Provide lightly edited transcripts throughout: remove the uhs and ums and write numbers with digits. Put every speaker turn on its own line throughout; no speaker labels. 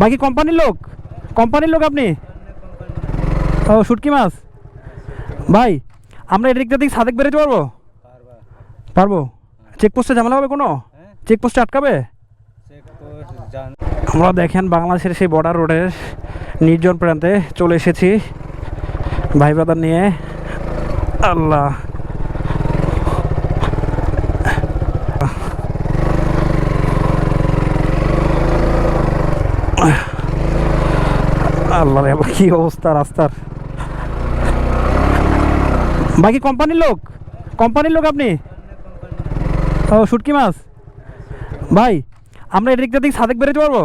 বাকি কোম্পানির লোক আপনি? ও শুটকি মাছ ভাই, আমরা এদিক থেকে সাদেক বেরোতে পারবো? পারবো। চেকপোস্টে ঝামেলা হবে কোনো? চেকপোস্টে আটকাবে? আমরা দেখেন বাংলাদেশের সেই বর্ডার রোডের নির্জন প্রান্তে চলে এসেছি ভাই ব্রাদার নিয়ে। আল্লাহ, আল্লাহ রে, কি অবস্থা রাস্তার। বাকি কোম্পানির লোক আপনি? ও শুটকি মাছ ভাই, আমরা এদিক থেকে সাদেক বেরোতে পারবো?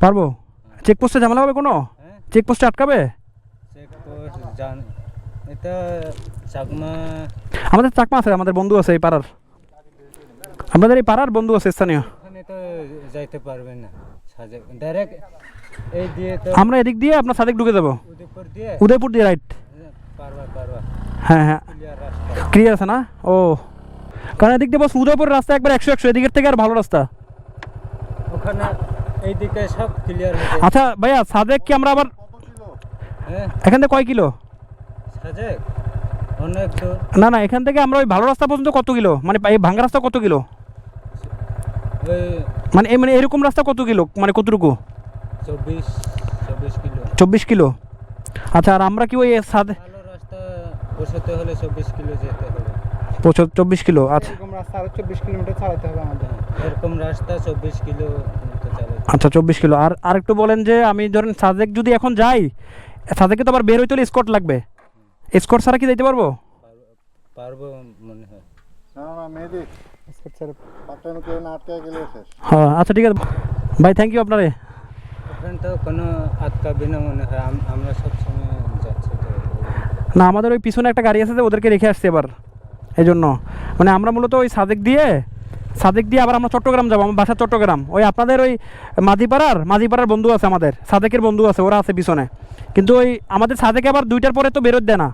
পারবো। চেকপোস্টে ঝামেলা হবে কোনো? চেকপোস্টে আটকাবে? আমাদের চাকমা আছে, আমাদের বন্ধু আছে এই পাড়ার, আমাদের এই পাড়ার বন্ধু আছে স্থানীয়।
যাইতে পারবে না ডাইরেক্ট এই দিয়ে, তো
আমরা এদিক দিয়ে আপনার সাদেক ঢুকে যাবো উদয়পুর দিয়ে রাইট। হ্যাঁ হ্যাঁ ক্লিয়ার আছে না? ও কারণ এদিক দিয়ে বস উদয়পুরের রাস্তা একবার 100 এদিকের থেকে আর ভালো রাস্তা
ওখানে, এইদিকে সব ক্লিয়ার।
আচ্ছা ভাইয়া, সাদেক কি আমরা আবার এখান থেকে কয় কিলো?
সাদেক অনেক দূর।
না এখান থেকে আমরা ওই ভালো রাস্তা পর্যন্ত কত কিলো, মানে এই ভাঙ্গা রাস্তা কত কিলো, মানে এরকম রাস্তা কত কিলো, মানে কতটুকু? 24 কিলো। আচ্ছা, আর আমরা কি ওই সাদে
ভালো রাস্তা পৌঁছাতে হলে 24 কিলো যেতে হবে।
24 কিলো। আচ্ছা,
এরকম রাস্তা আরো 24 কিলোমিটার চালাতে হবে আমাদের। এরকম রাস্তা 24 কিলো চালাতে।
আচ্ছা 24 কিলো। আর একটু বলেন যে আমি ধরেন সাদেক যদি এখন যাই, সাদেকে তো আবার বের হইতে হলে স্কট লাগবে, স্কট ছাড়া কি যেতে পারবো?
পারবো মনে হয়।
না মেহেদি, স্কট ছাড়া পাটানো কেউ না আটকে গেলে শেষ।
হ্যাঁ আচ্ছা ঠিক আছে ভাই, থ্যাংক ইউ আপনারে।
ওখানে তো কোনো আটকাবে না মনে হয়, আমরা সবসময় যাচ্ছি তো।
না আমাদের ওই পিছনে একটা গাড়ি আছে, ওদেরকে রেখে আসছি এবার, এই জন্য মানে আমরা মূলত ওই সাদেক দিয়ে আবার আমরা চট্টগ্রাম যাবো, আমার বাসা চট্টগ্রাম। ওই আপনাদের ওই মাঝিপাড়ার বন্ধু আছে, আমাদের সাদেকের বন্ধু আছে, ওরা আছে পিছনে। কিন্তু ওই আমাদের সাদেকে আবার 2টার পরে তো বেরোত দেয় না,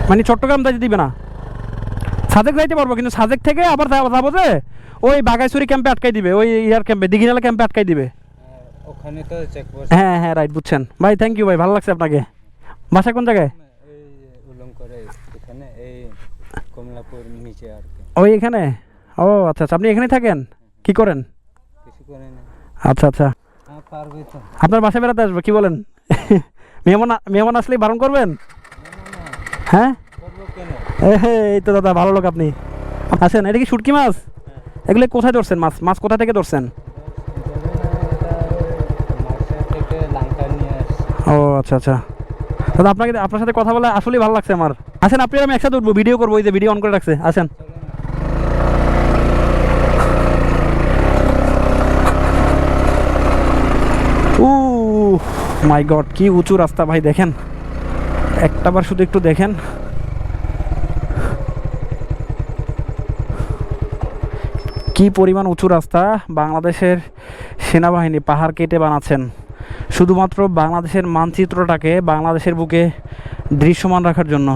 মানে চট্টগ্রাম যাইতে দিবে না। সাদেক যাইতে পারবো, কিন্তু সাদেক থেকে আবার যাবো যে ওই বাগাইছড়ি ক্যাম্পে আটকাই দিবে, ওই ইয়ার ক্যাম্পে, দিঘিনালা ক্যাম্পে আটকাই দিবে।
ওখানে তো চেকপোস্ট।
হ্যাঁ রাইট, বুঝছেন ভাই। থ্যাংক ইউ ভাই, ভালো লাগছে আপনাকে। বাসা কোন জায়গায়?
এই উলং করে এখানে, এই কমলাপুর নিচে আর কি।
ওই এখানে? ও আচ্ছা, আপনি এখানেই থাকেন? কি করেন?
কিছু করে না।
আচ্ছা
হ্যাঁ পারবে তো।
আপনার বাসায় বেড়াতে আসবো, কি বলেন? মেহমান আসলেই বারণ করবেন? হ্যাঁ এই তো দাদা, ভালো লোক আপনি। আসেন। এটা কি শুটকি মাছ? এগুলো কোথায় ধরছেন? মাছ কোথা থেকে ধরছেন? ও আচ্ছা দাদা, আপনার সাথে কথা বলে আসলেই ভালো লাগছে আমার। আসেন, আপনি আমি একসাথে উঠবো, ভিডিও করবো, এই যে ভিডিও অন করে রাখছে। আসেন। মাই গড, কি উঁচু রাস্তা ভাই, দেখেন একটাবার শুধু একটু দেখেন। কি পরিমাণ উঁচু রাস্তা। বাংলাদেশের সেনাবাহিনী পাহাড় কেটে বানাচ্ছেন শুধুমাত্র বাংলাদেশের মানচিত্রটাকে বাংলাদেশের বুকে দৃশ্যমান রাখার জন্য।